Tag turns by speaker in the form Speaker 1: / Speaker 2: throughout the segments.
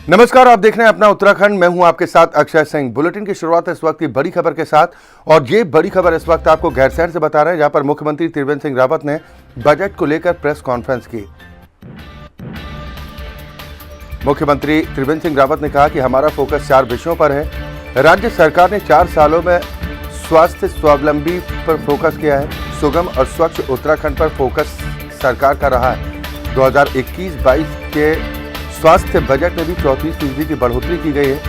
Speaker 1: नमस्कार, आप देख रहे हैं अपना उत्तराखंड। मैं हूं आपके साथ अक्षय सिंह। बुलेटिन की शुरुआत इस वक्त की बड़ी खबर के साथ, और ये बड़ी खबर इस वक्त आपको गैरसैंण से बता रहे हैं, जहां पर मुख्यमंत्री त्रिवेंद्र सिंह रावत ने बजट को लेकर प्रेस कॉन्फ्रेंस की। मुख्यमंत्री त्रिवेंद्र सिंह रावत ने कहा कि हमारा फोकस 4 विषयों पर है। राज्य सरकार ने 4 सालों में स्वास्थ्य स्वावलंबी पर फोकस किया है। सुगम और स्वच्छ उत्तराखंड पर फोकस सरकार का रहा है। 2021-22 के स्वास्थ्य बजट में भी 34% की बढ़ोतरी की गई है।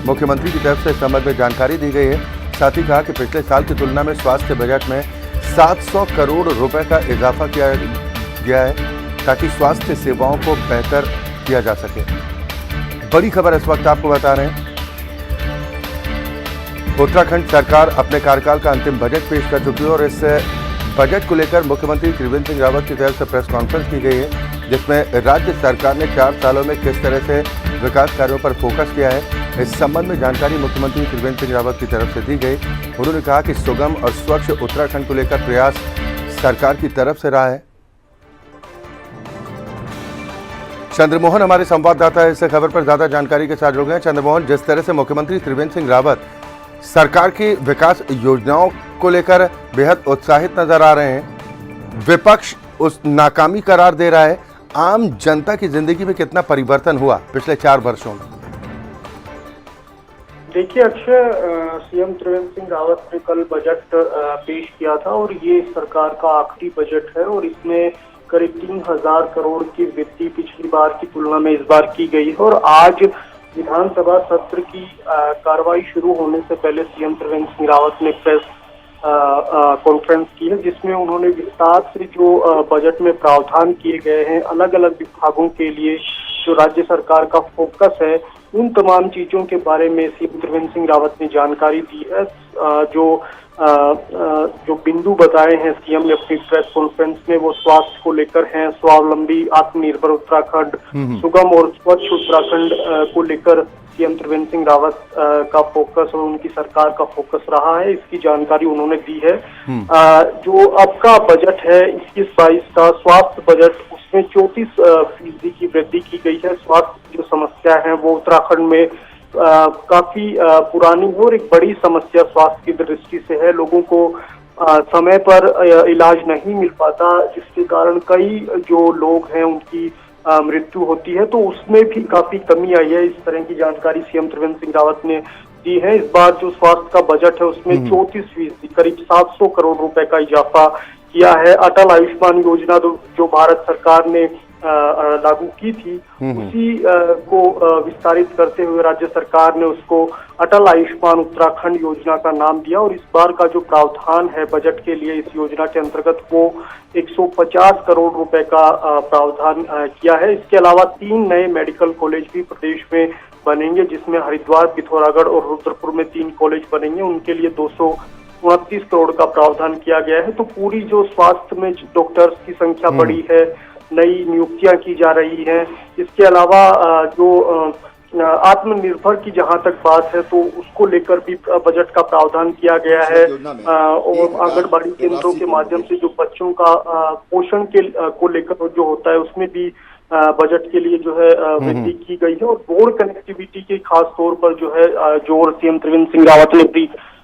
Speaker 1: मुख्यमंत्री की तरफ से इस संबंध में जानकारी दी गई है। साथ ही कहा कि पिछले साल की तुलना में स्वास्थ्य बजट में 700 करोड़ रुपए का इजाफा किया गया है, ताकि स्वास्थ्य सेवाओं को बेहतर किया जा सके। बड़ी खबर इस वक्त आपको बता रहे हैं, उत्तराखंड सरकार अपने कार्यकाल का अंतिम बजट पेश कर चुकी है और इस बजट को लेकर मुख्यमंत्री त्रिवेंद्र सिंह रावत की तरफ से प्रेस कॉन्फ्रेंस की गई है, जिसमें राज्य सरकार ने 4 सालों में किस तरह से विकास कार्यों पर फोकस किया है, इस संबंध में जानकारी मुख्यमंत्री त्रिवेंद्र सिंह रावत की तरफ से दी गई। उन्होंने कहा कि सुगम और स्वच्छ उत्तराखंड को लेकर प्रयास सरकार की तरफ से रहा है। चंद्रमोहन हमारे संवाददाता है, इस खबर पर ज्यादा जानकारी के साथ जुड़ गए। चंद्रमोहन, जिस तरह से मुख्यमंत्री त्रिवेंद्र सिंह रावत सरकार की विकास योजनाओं को लेकर बेहद उत्साहित नजर आ रहे हैं, विपक्ष उस नाकामी करार दे रहा है, आम जनता की जिंदगी में कितना परिवर्तन हुआ पिछले 4 वर्षों में?
Speaker 2: देखिए अक्षय, सीएम त्रिवेंद्र सिंह रावत ने कल बजट पेश किया था और ये सरकार का आखिरी बजट है और इसमें करीब 3000 करोड़ की वृद्धि पिछली बार की तुलना में इस बार की गई है। और आज विधानसभा सत्र की कार्रवाई शुरू होने से पहले सीएम त्रिवेंद्र सिंह रावत ने प्रेस कॉन्फ्रेंस की है, जिसमें उन्होंने विस्तार से जो बजट में प्रावधान किए गए हैं अलग अलग विभागों के लिए, जो राज्य सरकार का फोकस है, उन तमाम चीजों के बारे में सीएम त्रिवेंद्र सिंह रावत ने जानकारी दी है। जो बिंदु बताए हैं सीएम ने अपनी प्रेस कॉन्फ्रेंस में, वो स्वास्थ्य को लेकर हैं, स्वावलंबी आत्मनिर्भर उत्तराखंड, सुगम और स्वच्छ उत्तराखंड को लेकर सीएम त्रिवेंद्र सिंह रावत का फोकस और उनकी सरकार का फोकस रहा है, इसकी जानकारी उन्होंने दी है। जो अब का बजट है 21-22 का स्वास्थ्य बजट, उसमें 34% की वृद्धि की गई है। स्वास्थ्य जो समस्या है वो उत्तराखंड में काफी पुरानी है और एक बड़ी समस्या स्वास्थ्य की दृष्टि से है। लोगों को समय पर इलाज नहीं मिल पाता, जिसके कारण कई जो लोग हैं उनकी मृत्यु होती है, तो उसमें भी काफी कमी आई है। इस तरह की जानकारी सीएम त्रिवेंद्र सिंह रावत ने दी है। इस बार जो स्वास्थ्य का बजट है उसमें 34% करीब 700 करोड़ रुपए का इजाफा किया है। अटल आयुष्मान योजना जो भारत सरकार ने लागू की थी, उसी को विस्तारित करते हुए राज्य सरकार ने उसको अटल आयुष्मान उत्तराखंड योजना का नाम दिया। और इस बार का जो प्रावधान है बजट के लिए इस योजना के अंतर्गत, वो 150 करोड़ रुपए का प्रावधान किया है। इसके अलावा 3 नए मेडिकल कॉलेज भी प्रदेश में बनेंगे, जिसमें हरिद्वार, पिथौरागढ़ और रुद्रपुर में 3 कॉलेज बनेंगे। उनके लिए 229 करोड़ का प्रावधान किया गया है। तो पूरी जो स्वास्थ्य में डॉक्टर्स की संख्या बढ़ी है, नई नियुक्तियां की जा रही हैं। इसके अलावा जो आत्मनिर्भर की जहां तक बात है, तो उसको लेकर भी बजट का प्रावधान किया गया है। और आंगनबाड़ी केंद्रों के माध्यम से जो बच्चों का पोषण को लेकर जो होता है, उसमें भी बजट के लिए जो है वृद्धि की गई है। और बोर्ड कनेक्टिविटी के खास तौर पर जो है जोर सीएम त्रिवेंद्र सिंह रावत ने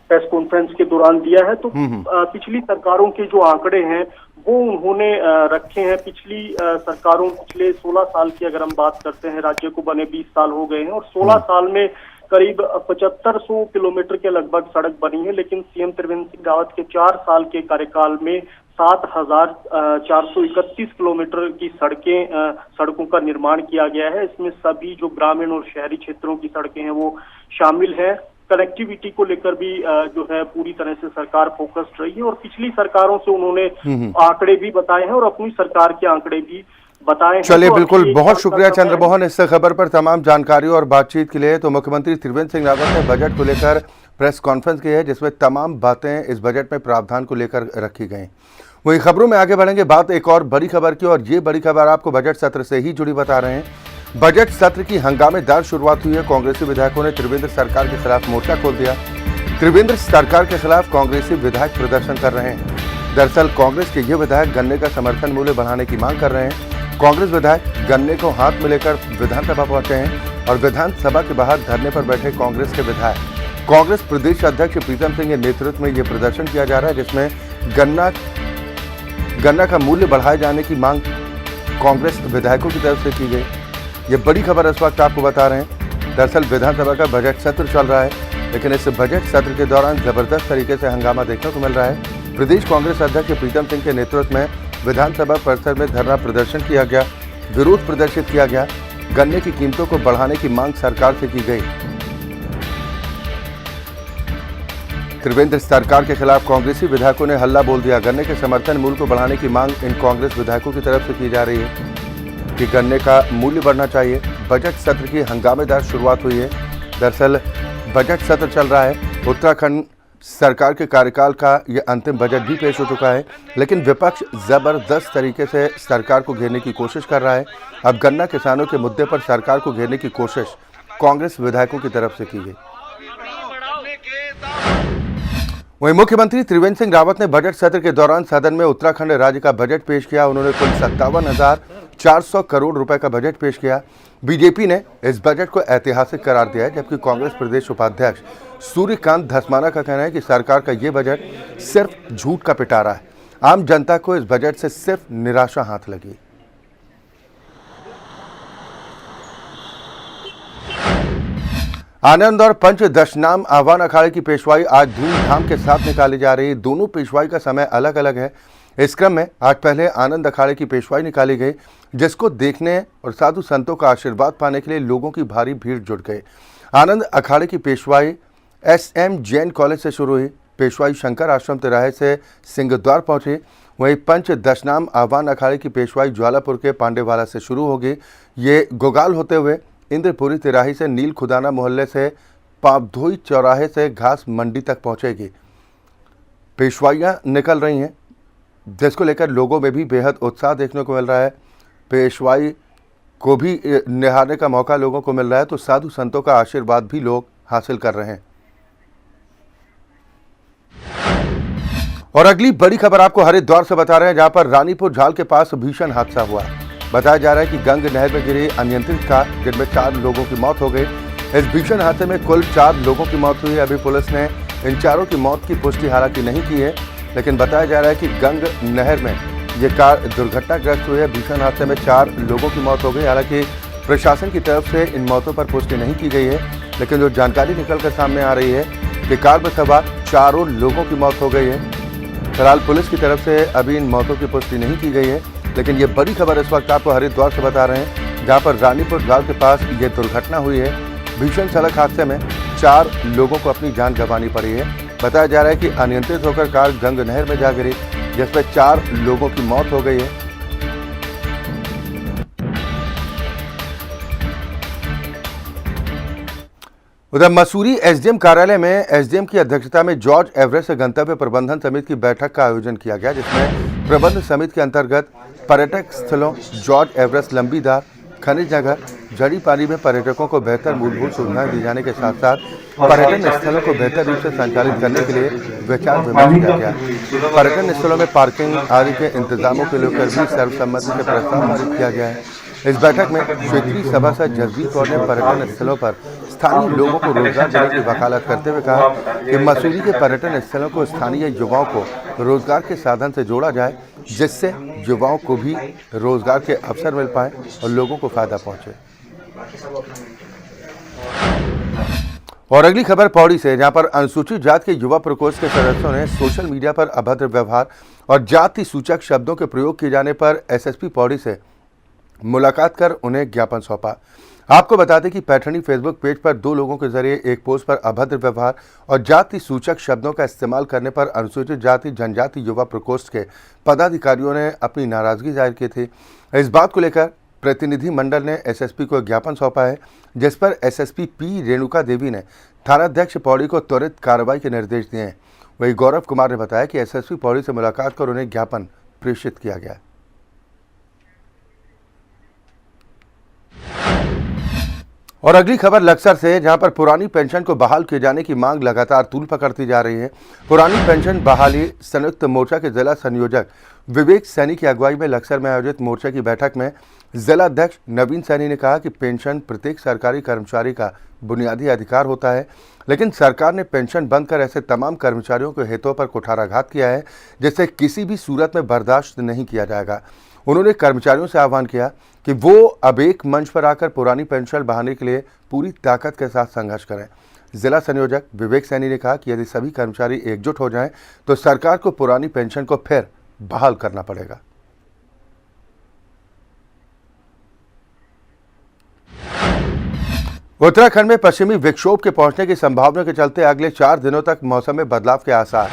Speaker 2: प्रेस कॉन्फ्रेंस के दौरान दिया है। तो पिछली सरकारों के जो आंकड़े हैं वो उन्होंने रखे हैं। पिछले 16 साल की अगर हम बात करते हैं, राज्य को बने 20 साल हो गए हैं और 16 साल में करीब 7500 किलोमीटर के लगभग सड़क बनी है। लेकिन सीएम त्रिवेंद्र सिंह रावत के 4 साल के कार्यकाल में 7431 किलोमीटर की सड़कों का निर्माण किया गया है। इसमें सभी जो ग्रामीण और शहरी क्षेत्रों की सड़कें हैं वो शामिल है। कनेक्टिविटी को लेकर भी जो है पूरी तरह से सरकार फोकस्ड रही है। और पिछली सरकारों से उन्होंने आंकड़े भी बताए हैं और अपनी सरकार के आंकड़े भी बताए हैं।
Speaker 1: चलिए, बिल्कुल, बहुत शुक्रिया चंद्रमोहन इस खबर पर तमाम जानकारी और बातचीत के लिए। तो मुख्यमंत्री त्रिवेंद्र सिंह रावत ने बजट को लेकर प्रेस कॉन्फ्रेंस की है, जिसमें तमाम बातें इस बजट में प्रावधान को लेकर रखी गई। वही खबरों में आगे बढ़ेंगे, बात एक और बड़ी खबर की, और ये बड़ी खबर आपको बजट सत्र से ही जुड़ी बता रहे हैं। बजट सत्र की हंगामेदार शुरुआत हुई है। कांग्रेसी विधायकों ने त्रिवेंद्र सरकार के खिलाफ मोर्चा खोल दिया। त्रिवेंद्र सरकार के खिलाफ कांग्रेसी विधायक प्रदर्शन कर रहे हैं। दरअसल कांग्रेस के ये विधायक गन्ने का समर्थन मूल्य बढ़ाने की मांग कर रहे हैं। कांग्रेस विधायक गन्ने को हाथ में लेकर विधानसभा पहुंचे हैं। और विधानसभा के बाहर धरने पर बैठे कांग्रेस के विधायक। कांग्रेस प्रदेश अध्यक्ष प्रीतम सिंह के नेतृत्व में यह प्रदर्शन किया जा रहा है, जिसमें गन्ना का मूल्य बढ़ाए जाने की मांग कांग्रेस विधायकों की तरफ से की गई। ये बड़ी खबर इस वक्त आपको बता रहे हैं। दरअसल विधानसभा का बजट सत्र चल रहा है, लेकिन इस बजट सत्र के दौरान जबरदस्त तरीके से हंगामा देखने को मिल रहा है। प्रदेश कांग्रेस अध्यक्ष प्रीतम सिंह के नेतृत्व में विधानसभा परिसर में धरना प्रदर्शन किया गया, विरोध प्रदर्शित किया गया। गन्ने की कीमतों को बढ़ाने की मांग सरकार से की गई। त्रिवेंद्र सरकार के खिलाफ कांग्रेसी विधायकों ने हल्ला बोल दिया। गन्ने के समर्थन मूल्य को बढ़ाने की मांग इन कांग्रेस विधायकों की तरफ से की जा रही है कि गन्ने का मूल्य बढ़ना चाहिए। बजट सत्र की हंगामेदार शुरुआत हुई है। दरअसल बजट सत्र चल रहा है। उत्तराखंड सरकार के कार्यकाल का यह अंतिम बजट भी पेश हो चुका है, लेकिन विपक्ष जबरदस्त तरीके से सरकार को घेरने की कोशिश कर रहा है। अब गन्ना किसानों के मुद्दे पर सरकार को घेरने की कोशिश कांग्रेस विधायकों की तरफ से की गई। वहीं मुख्यमंत्री त्रिवेंद्र सिंह रावत ने बजट सत्र के दौरान सदन में उत्तराखंड राज्य का बजट पेश किया। उन्होंने कुल 57,400 करोड़ रुपए का बजट पेश किया। बीजेपी ने इस बजट को ऐतिहासिक करार दिया है, जबकि कांग्रेस प्रदेश उपाध्यक्ष सूर्यकांत धस्माना का कहना है कि सरकार का ये बजट सिर्फ झूठ का पिटारा है। आम जनता को इस बजट से सिर्फ निराशा हाथ लगी। आनंद और पंच दशनाम आह्वान अखाड़े की पेशवाई आज धूमधाम के साथ निकाली जा रही है। दोनों पेशवाई का समय अलग अलग है। इस क्रम में आज पहले आनंद अखाड़े की पेशवाई निकाली गई, जिसको देखने और साधु संतों का आशीर्वाद पाने के लिए लोगों की भारी भीड़ जुट गई। आनंद अखाड़े की पेशवाई SM जैन कॉलेज से शुरू हुई। पेशवाई शंकर आश्रम तिराहे से सिंहद्वार पहुंची। वहीं पंच दशनाम आह्वान अखाड़े की पेशवाई ज्वालापुर के पांडेवाला से शुरू होगी। ये गोगाल होते हुए इंद्रपुरी तिराही से नील खुदाना मोहल्ले से पावधोई चौराहे से घास मंडी तक पहुंचेगी। पेशवाइयां निकल रही हैं, जिसको लेकर लोगों में भी बेहद उत्साह देखने को मिल रहा है। पेशवाई को भी निहारने का मौका लोगों को मिल रहा है, तो साधु संतों का आशीर्वाद भी लोग हासिल कर रहे हैं। और अगली बड़ी खबर आपको हरिद्वार से बता रहे हैं, जहां पर रानीपुर झाल के पास भीषण हादसा हुआ। बताया जा रहा है कि गंग नहर में गिरी अनियंत्रित कार, जिनमें 4 लोगों की मौत हो गई। इस भीषण हादसे में कुल 4 लोगों की मौत हुई है। अभी पुलिस ने इन चारों की मौत की पुष्टि हालांकि नहीं की है, लेकिन बताया जा रहा है कि गंग नहर में ये कार दुर्घटनाग्रस्त हुई है। भीषण हादसे में 4 लोगों की मौत हो गई। हालांकि प्रशासन की तरफ से इन मौतों पर पुष्टि नहीं की गई है, लेकिन जो जानकारी निकलकर सामने आ रही है कि कार में सवार 4 लोगों की मौत हो गई है। फिलहाल पुलिस की तरफ से अभी इन मौतों की पुष्टि नहीं की गई है, लेकिन ये बड़ी खबर इस वक्त आपको हरिद्वार से बता रहे हैं, जहां पर रानीपुर झाल के पास ये दुर्घटना हुई है। भीषण सड़क हादसे में 4 लोगों को अपनी जान गंवानी पड़ी है। बताया जा रहा है कि अनियंत्रित होकर कार गंग नहर में जा गिरी, जिसमें 4 लोगों की मौत हो गई है। उधर मसूरी SDM कार्यालय में SDM की अध्यक्षता में जॉर्ज एवरेस्ट गंतव्य प्रबंधन समिति की बैठक का आयोजन किया गया, जिसमें प्रबंध समिति के अंतर्गत पर्यटक स्थलों जॉर्ज एवरेस्ट लंबीदार खनिज नगर जड़ी पानी में पर्यटकों को बेहतर मूलभूत सुविधाएं दी जाने के साथ साथ पर्यटन स्थलों को बेहतर रूप से संचालित करने के लिए विचार विमर्श किया गया। पर्यटन स्थलों में पार्किंग आदि के इंतजामों के लेकर भी सर्वसम्मति से प्रस्ताव पारित किया गया है। इस बैठक में क्षेत्रीय सभासद जसबीर कौर ने पर्यटन स्थलों पर स्थानीय लोगों को रोजगार देने की वकालत करते हुए कहा कि मसूरी के पर्यटन स्थलों को स्थानीय युवाओं को रोजगार के साधन से जोड़ा जाए, जिससे युवाओं को भी रोजगार के अवसर मिल पाए और लोगों को फायदा पहुंचे। और अगली खबर पौड़ी से, जहां पर अनुसूचित जाति के युवा प्रकोष्ठ के सदस्यों ने सोशल मीडिया पर अभद्र व्यवहार और जाति सूचक शब्दों के प्रयोग किए जाने पर SSP पौड़ी से मुलाकात कर उन्हें ज्ञापन सौंपा। आपको बता दें कि पैठणी फेसबुक पेज पर 2 लोगों के जरिए एक पोस्ट पर अभद्र व्यवहार और जाति सूचक शब्दों का इस्तेमाल करने पर अनुसूचित जाति जनजाति युवा प्रकोष्ठ के पदाधिकारियों ने अपनी नाराजगी जाहिर की थी। इस बात को लेकर प्रतिनिधि मंडल ने SSP को ज्ञापन सौंपा है, जिस पर SSP P रेणुका देवी ने थानाध्यक्ष पौड़ी को त्वरित कार्रवाई के निर्देश दिए हैं। वहीं गौरव कुमार ने बताया कि SSP पौड़ी से मुलाकात कर उन्हें ज्ञापन प्रेषित किया गया। और अगली खबर लक्सर से, जहां पर पुरानी पेंशन को बहाल किए जाने की मांग लगातार तूल पकड़ती जा रही है। पुरानी पेंशन बहाली संयुक्त मोर्चा के जिला संयोजक विवेक सैनी की अगुवाई में लक्सर में आयोजित मोर्चा की बैठक में जिला अध्यक्ष नवीन सैनी ने कहा कि पेंशन प्रत्येक सरकारी कर्मचारी का बुनियादी अधिकार होता है, लेकिन सरकार ने पेंशन बंद कर ऐसे तमाम कर्मचारियों के हितों पर कुठाराघात किया है, जिसे किसी भी सूरत में बर्दाश्त नहीं किया जाएगा। उन्होंने कर्मचारियों से आह्वान किया कि वो अब एक मंच पर आकर पुरानी पेंशन बहाने के लिए पूरी ताकत के साथ संघर्ष करें। जिला संयोजक विवेक सैनी ने कहा कि यदि सभी कर्मचारी एकजुट हो जाएं, तो सरकार को पुरानी पेंशन को फिर बहाल करना पड़ेगा। उत्तराखंड में पश्चिमी विक्षोभ के पहुंचने की संभावना के चलते अगले 4 दिनों तक मौसम में बदलाव के आसार।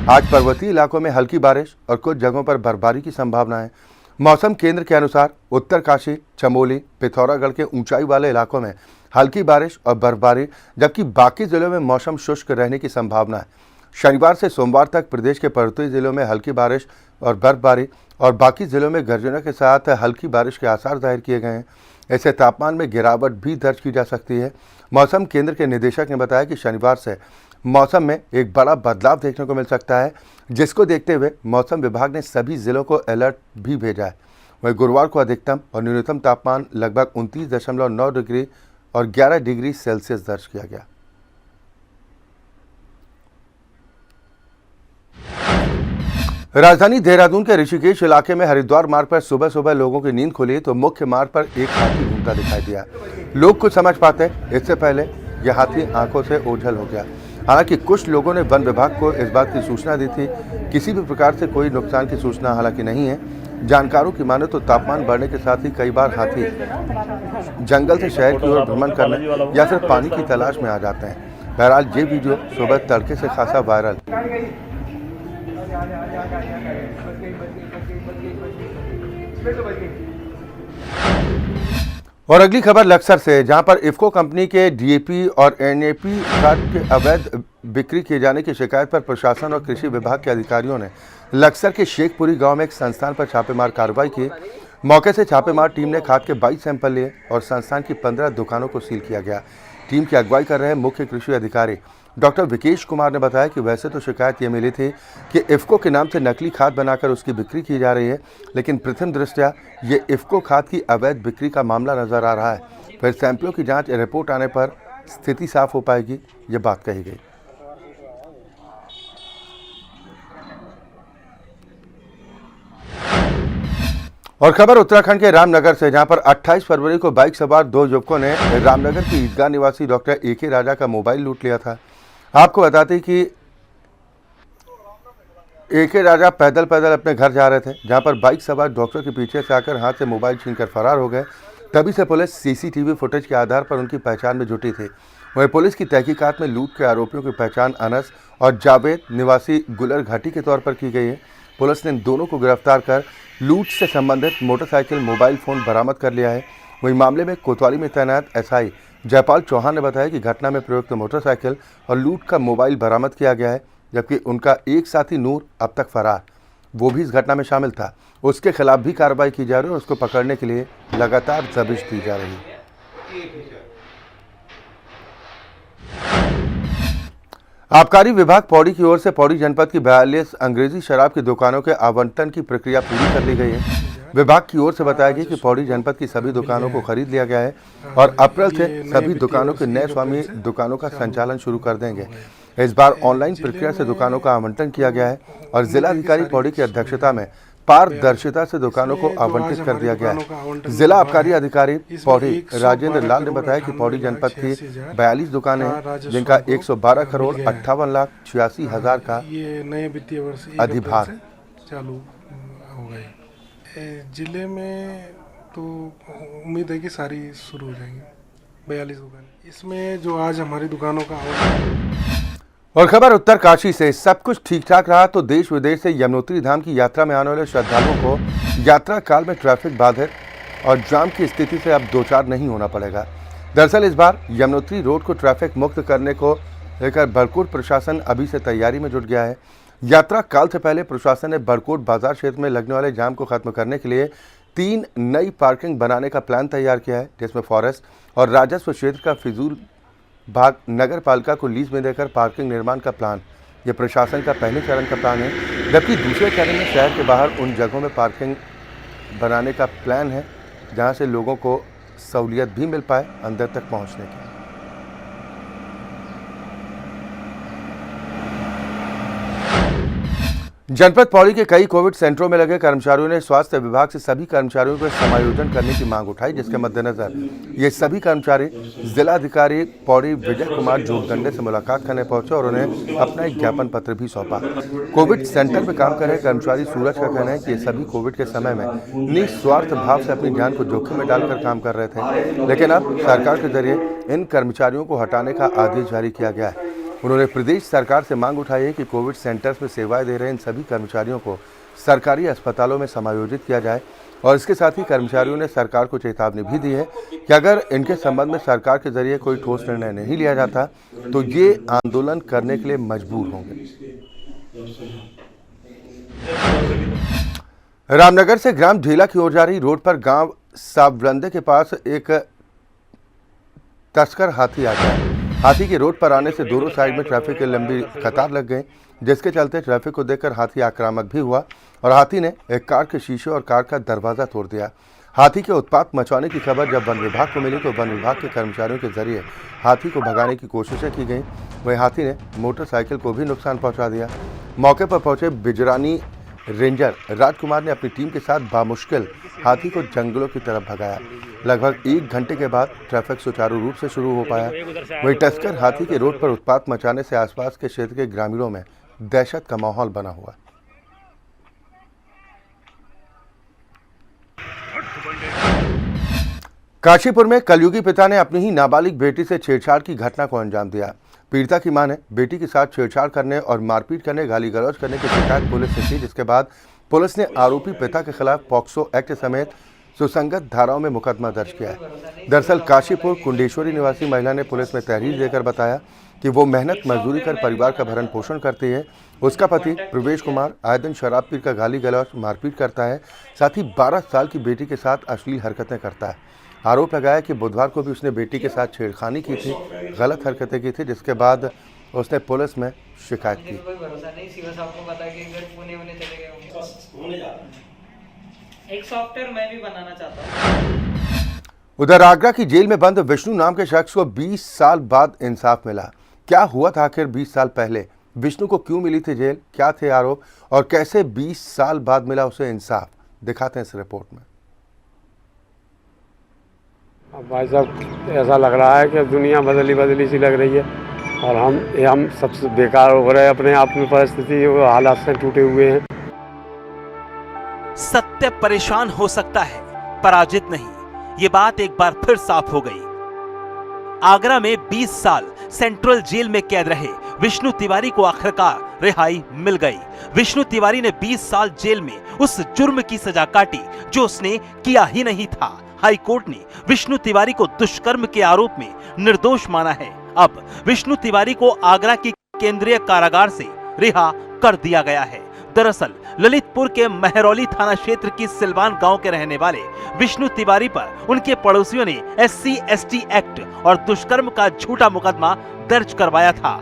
Speaker 1: आज पर्वतीय इलाकों में हल्की बारिश और कुछ जगहों पर बर्फबारी की संभावना है। मौसम केंद्र के अनुसार उत्तरकाशी, चमोली, पिथौरागढ़ के ऊंचाई वाले इलाकों में हल्की बारिश और बर्फबारी, जबकि बाकी जिलों में मौसम शुष्क रहने की संभावना है। शनिवार से सोमवार तक प्रदेश के पर्वतीय जिलों में हल्की बारिश और बर्फबारी और बाकी जिलों में गर्जना के साथ हल्की बारिश के आसार जाहिर किए गए हैं। ऐसे तापमान में गिरावट भी दर्ज की जा सकती है। मौसम केंद्र के निदेशक ने बताया कि शनिवार से मौसम में एक बड़ा बदलाव देखने को मिल सकता है, जिसको देखते हुए मौसम विभाग ने सभी जिलों को अलर्ट भी भेजा है। वहीं गुरुवार को अधिकतम और न्यूनतम तापमान लगभग 29.9 डिग्री और 11 डिग्री सेल्सियस दर्ज किया गया। राजधानी देहरादून के ऋषिकेश इलाके में हरिद्वार मार्ग पर सुबह सुबह लोगों की नींद खुली तो मुख्य मार्ग पर एक हाथी घूमता दिखाई दिया। लोग कुछ समझ पाते इससे पहले यह हाथी आंखों से ओझल हो गया। हालांकि कुछ लोगों ने वन विभाग को इस बात की सूचना दी थी। किसी भी प्रकार से कोई नुकसान की सूचना हालांकि नहीं है। जानकारों की माने तो तापमान बढ़ने के साथ ही कई बार हाथी जंगल से शहर की ओर भ्रमण करने या फिर पानी की तलाश में आ जाते हैं। बहरहाल ये वीडियो सुबह तड़के से खासा वायरल। और अगली खबर लक्सर से, जहां पर इफ्को कंपनी के डीएपी और एनएपी खाद के अवैध बिक्री किए जाने की शिकायत पर प्रशासन और कृषि विभाग के अधिकारियों ने लक्सर के शेखपुरी गांव में एक संस्थान पर छापेमार कार्रवाई की। मौके से छापेमार टीम ने खाद के 22 सैंपल लिए और संस्थान की 15 दुकानों को सील किया गया। टीम की अगुवाई कर रहे मुख्य कृषि अधिकारी डॉक्टर विकेश कुमार ने बताया कि वैसे तो शिकायत ये मिली थी कि इफ्को के नाम से नकली खाद बनाकर उसकी बिक्री की जा रही है, लेकिन प्रथम दृष्टया ये इफ्को खाद की अवैध बिक्री का मामला नजर आ रहा है। फिर सैंपलों की जांच रिपोर्ट आने पर स्थिति साफ हो पाएगी, ये बात कही गई। और खबर उत्तराखंड के रामनगर से, जहां पर 28 फरवरी को बाइक सवार 2 युवकों ने रामनगर की ईदगाह निवासी डॉक्टर एके राजा का मोबाइल लूट लिया था। आपको बताते कि एके राजा पैदल पैदल अपने घर जा रहे थे, जहां पर बाइक सवार डॉक्टर के पीछे से आकर हाथ से मोबाइल छीनकर फरार हो गए। तभी से पुलिस सीसीटीवी फुटेज के आधार पर उनकी पहचान में जुटी थी। वहीं पुलिस की तहकीकात में लूट के आरोपियों की पहचान अनस और जावेद निवासी गुलर घाटी के तौर पर की गई है। पुलिस ने दोनों को गिरफ्तार कर लूट से संबंधित मोटरसाइकिल, मोबाइल फ़ोन बरामद कर लिया है। वहीं मामले में कोतवाली में तैनात एसआई जयपाल चौहान ने बताया कि घटना में प्रयुक्त मोटरसाइकिल और लूट का मोबाइल बरामद किया गया है, जबकि उनका एक साथी नूर अब तक फरार, वो भी इस घटना में शामिल था। उसके खिलाफ भी कार्रवाई की जा रही है और उसको पकड़ने के लिए लगातार दबिश दी जा रही है। आबकारी विभाग पौड़ी की ओर से पौड़ी जनपद की 42 अंग्रेजी शराब की दुकानों के आवंटन की प्रक्रिया पूरी कर ली गई है। विभाग की ओर से बताया गया कि पौड़ी जनपद की सभी दुकानों को खरीद लिया गया है और अप्रैल से सभी दुकानों के नए स्वामी दुकानों का संचालन शुरू कर देंगे। इस बार ऑनलाइन प्रक्रिया से दुकानों का आवंटन किया गया है और जिलाधिकारी पौड़ी की अध्यक्षता में पारदर्शिता से दुकानों को आवंटित कर दिया गया है। जिला आबकारी अधिकारी पौड़ी राजेंद्र लाल ने बताया कि पौड़ी जनपद की 42 दुकानें हैं, जिनका 112 करोड़ 58,86,000 का
Speaker 3: ये नए वित्तीय वर्ष
Speaker 1: अधिभार
Speaker 3: चालू हो गए। जिले में तो उम्मीद है कि सारी शुरू हो जाएंगी। 42 दुकान, इसमें जो आज हमारी दुकानों का।
Speaker 1: और खबर उत्तरकाशी से, सब कुछ ठीक ठाक रहा तो देश विदेश से यमुनोत्री धाम की यात्रा में आने वाले श्रद्धालुओं को यात्रा काल में ट्रैफिक बाधित और जाम की स्थिति से अब दो चार नहीं होना पड़ेगा। दरअसल इस बार यमुनोत्री रोड को ट्रैफिक मुक्त करने को लेकर बड़कोट प्रशासन अभी से तैयारी में जुट गया है। यात्रा काल से पहले प्रशासन ने बड़कोट बाजार क्षेत्र में लगने वाले जाम को खत्म करने के लिए 3 नई पार्किंग बनाने का प्लान तैयार किया है, जिसमें फॉरेस्ट और राजस्व क्षेत्र का फिजूल भाग नगर पालिका को लीज में देकर पार्किंग निर्माण का प्लान। यह प्रशासन का पहले चरण का प्लान है, जबकि दूसरे चरण में शहर के बाहर उन जगहों में पार्किंग बनाने का प्लान है जहां से लोगों को सहूलियत भी मिल पाए अंदर तक पहुंचने की। जनपद पौड़ी के कई कोविड सेंटरों में लगे कर्मचारियों ने स्वास्थ्य विभाग से सभी कर्मचारियों को समायोजन करने की मांग उठाई, जिसके मद्देनजर ये सभी कर्मचारी जिलाधिकारी पौड़ी विजय कुमार जोगदंडे से मुलाकात करने पहुंचे और उन्हें अपना एक ज्ञापन पत्र भी सौंपा। कोविड सेंटर में काम कर रहे कर्मचारी सूरज का कहना है कि ये सभी कोविड के समय में निस्वार्थ भाव से अपनी जान को जोखिम में डालकर काम कर रहे थे, लेकिन अब सरकार के जरिए इन कर्मचारियों को हटाने का आदेश जारी किया गया है। उन्होंने प्रदेश सरकार से मांग उठाई है कि कोविड सेंटर्स में सेवाएं दे रहे इन सभी कर्मचारियों को सरकारी अस्पतालों में समायोजित किया जाए और इसके साथ ही कर्मचारियों ने सरकार को चेतावनी भी दी है कि अगर इनके संबंध में सरकार के जरिए कोई ठोस निर्णय नहीं लिया जाता तो ये आंदोलन करने के लिए मजबूर होंगे। रामनगर से ग्राम ढेला की ओर जा रही रोड पर गांव सावरंदे के पास एक तस्कर हाथी आ गया। हाथी के रोड पर आने से दोनों साइड में ट्रैफिक की लंबी कतार लग गई, जिसके चलते ट्रैफिक को देखकर हाथी आक्रामक भी हुआ और हाथी ने एक कार के शीशे और कार का दरवाजा तोड़ दिया। हाथी के उत्पात मचाने की खबर जब वन विभाग को मिली तो वन विभाग के कर्मचारियों के जरिए हाथी को भगाने की कोशिशें की गई। वहीं हाथी ने मोटरसाइकिल को भी नुकसान पहुंचा दिया। मौके पर पहुंचे बिजरानी रेंजर राजकुमार ने अपनी टीम के साथ बामुश्किल हाथी को जंगलों की तरफ भगाया। लगभग 1 घंटे के बाद ट्रैफिक सुचारू रूप से शुरू हो पाया। वहीं तस्कर हाथी के रोड पर उत्पात मचाने से आसपास के क्षेत्र के ग्रामीणों में दहशत का माहौल बना हुआ। काशीपुर में कलयुगी पिता ने अपनी ही नाबालिग बेटी से छेड़छाड़ की घटना को अंजाम दिया। पीड़िता की मां ने बेटी के साथ छेड़छाड़ करने और मारपीट करने, गाली गलौज करने की शिकायत पुलिस से की, जिसके बाद पुलिस ने आरोपी पिता के खिलाफ पॉक्सो एक्ट समेत सुसंगत धाराओं में मुकदमा दर्ज किया है। दरअसल काशीपुर कुंडेश्वरी निवासी महिला ने पुलिस में तहरीर देकर बताया कि वो मेहनत मजदूरी कर परिवार का भरण पोषण करती है। उसका पति प्रवेश कुमार आए दिन शराब पीकर गाली गलौज मारपीट करता है, साथ ही 12 साल की बेटी के साथ अश्लील हरकतें करता है। आरोप लगाया कि बुधवार को भी उसने बेटी के साथ छेड़खानी की थी, गलत हरकतें की थी, जिसके बाद उसने पुलिस में शिकायत की।
Speaker 4: एक सॉफ्टवेयर मैं भी बनाना चाहता हूं।
Speaker 1: उधर आगरा की जेल में बंद विष्णु नाम के शख्स को 20 साल बाद इंसाफ मिला। क्या हुआ था आखिर 20 साल पहले? विष्णु को क्यों मिली थी जेल? क्या थे आरोप और कैसे 20 साल बाद मिला उसे इंसाफ? दिखाते हैं इस रिपोर्ट में।
Speaker 5: अब भाई साहब ऐसा लग रहा है कि दुनिया बदली सी लग रही है और हम सबसे बेकार हो रहे हैं। अपने आप में परिस्थिति हालात से टूटे हुए हैं।
Speaker 6: सत्य परेशान हो सकता है, पराजित नहीं। ये बात एक बार फिर साफ हो गई। आगरा में 20 साल सेंट्रल जेल में कैद रहे विष्णु तिवारी को आखिरकार रिहाई मिल गई। विष्णु तिवारी ने 20 साल जेल में उस जुर्म की सजा काटी जो उसने किया ही नहीं था। हाई कोर्ट ने विष्णु तिवारी को दुष्कर्म के आरोप में निर्दोष माना है। अब विष्णु तिवारी को आगरा की केंद्रीय कारागार से रिहा कर दिया गया है। दरअसल ललितपुर के महरौली थाना क्षेत्र की सिलवान गांव के रहने वाले विष्णु तिवारी पर उनके पड़ोसियों ने SC/ST एक्ट और दुष्कर्म का झूठा मुकदमा दर्ज करवाया था।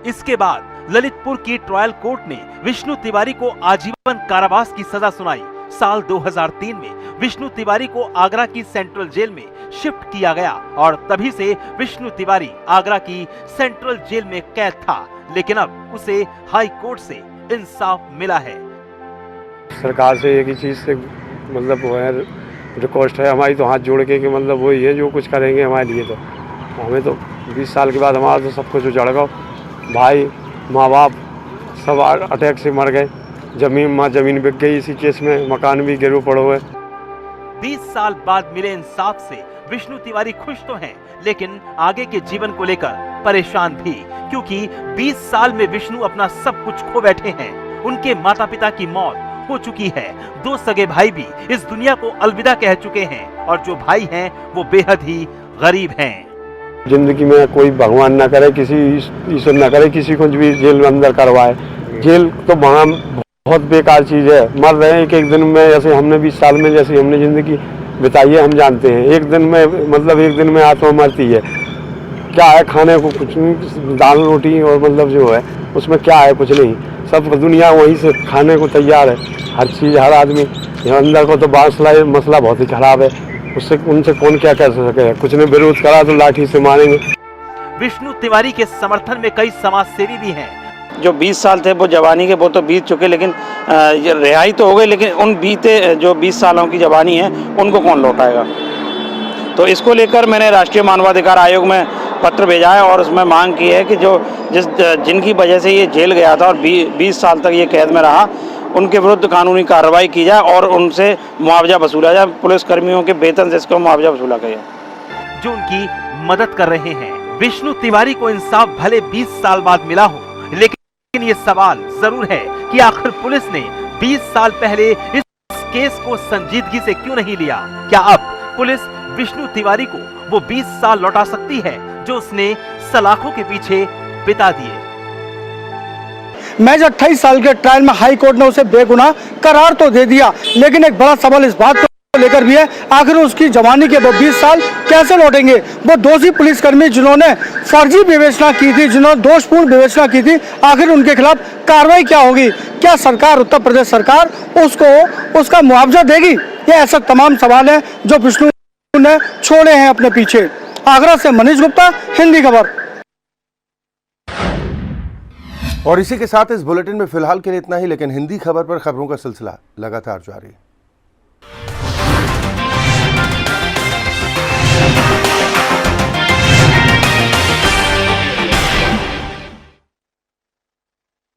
Speaker 6: इसके बाद ललितपुर की ट्रायल कोर्ट ने विष्णु तिवारी को आजीवन कारावास की सजा सुनाई। साल 2003 में विष्णु तिवारी को आगरा की सेंट्रल जेल में शिफ्ट किया गया और तभी से विष्णु तिवारी आगरा की सेंट्रल जेल में कैद था, लेकिन अब उसे हाई कोर्ट से इंसाफ मिला है।
Speaker 5: सरकार से एक ही चीज से मतलब वो है रिक्वेस्ट है हमारी, तो हाथ जोड़ के कि मतलब वही है जो कुछ करेंगे हमारे लिए। तो हमें तो 20 साल के बाद हमारा तो सब कुछ उजड़ गया। भाई माँ बाप सब अटैक से मर गए। जमीन बिक गई इसी केस में, मकान भी गिरव पड़े हुए।
Speaker 6: 20 साल बाद मिले इंसाफ से विष्णु तिवारी खुश तो हैं, लेकिन आगे के जीवन को लेकर परेशान भी, क्योंकि 20 साल में विष्णु अपना सब कुछ खो बैठे हैं। उनके माता पिता की मौत हो चुकी है। 2 सगे भाई भी इस दुनिया को अलविदा कह चुके हैं और जो भाई हैं वो बेहद ही गरीब हैं।
Speaker 5: जिंदगी में कोई भगवान न करे, किसी ईश्वर न करे किसी को भी जेल में अंदर करवाए। जेल तो बहुत बेकार चीज है। मर रहे हैं एक दिन में। जैसे हमने 20 साल में जैसे हमने जिंदगी बिताइए, हम जानते हैं। एक दिन में मतलब एक दिन में आत्मा मरती है। क्या है खाने को? कुछ नहीं, दाल रोटी और मतलब जो है उसमें क्या है? कुछ नहीं। सब दुनिया वहीं से खाने को तैयार है, हर चीज़, हर आदमी। यहाँ अंदर को तो मसला बहुत ही खराब है, उससे उनसे कौन क्या कह सके? कुछ ने विरोध करा तो लाठी से मारेंगे।
Speaker 6: विष्णु तिवारी के समर्थन में कई समाज सेवी भी हैं।
Speaker 7: जो 20 साल थे वो जवानी के, वो तो बीत चुके, लेकिन रिहाई तो हो गई, लेकिन उन बीते जो 20 सालों की जवानी है उनको कौन लौटाएगा? तो इसको लेकर मैंने राष्ट्रीय मानवाधिकार आयोग में पत्र भेजा है और उसमें मांग की है कि जिनकी वजह से ये जेल गया था और 20 साल तक ये कैद में रहा, उनके विरुद्ध कानूनी कार्रवाई की जाए और उनसे मुआवजा वसूला जाए। पुलिसकर्मियों के वेतन से इसका मुआवजा वसूला गया
Speaker 6: जो उनकी मदद कर रहे हैं। विष्णु तिवारी को इंसाफ भले 20 साल बाद मिला हो, लेकिन ये सवाल जरूर है कि आखिर पुलिस ने 20 साल पहले इस केस को संजीदगी से क्यों नहीं लिया? क्या अब पुलिस विष्णु तिवारी को वो 20 साल लौटा सकती है जो उसने सलाखों के पीछे बिता दिए?
Speaker 8: महज 28 साल के ट्रायल में हाई कोर्ट ने उसे बेगुनाह करार तो दे दिया, लेकिन एक बड़ा सवाल इस बात को लेकर भी है, आखिर उसकी जवानी के वो 20 साल कैसे लौटेंगे? वो दोषी पुलिसकर्मी जिन्होंने फर्जी विवेचना की थी, जिन्होंने दोषपूर्ण विवेचना की थी, आखिर उनके खिलाफ कार्रवाई क्या होगी? क्या सरकार, उत्तर प्रदेश सरकार उसको उसका मुआवजा देगी? ये ऐसे तमाम सवाल हैं जो विष्णु ने छोड़े हैं अपने पीछे। आगरा से मनीष गुप्ता, हिंदी खबर।
Speaker 1: और इसी के साथ इस बुलेटिन में फिलहाल के लिए इतना ही, लेकिन हिंदी खबर पर खबरों का सिलसिला लगातार जारी।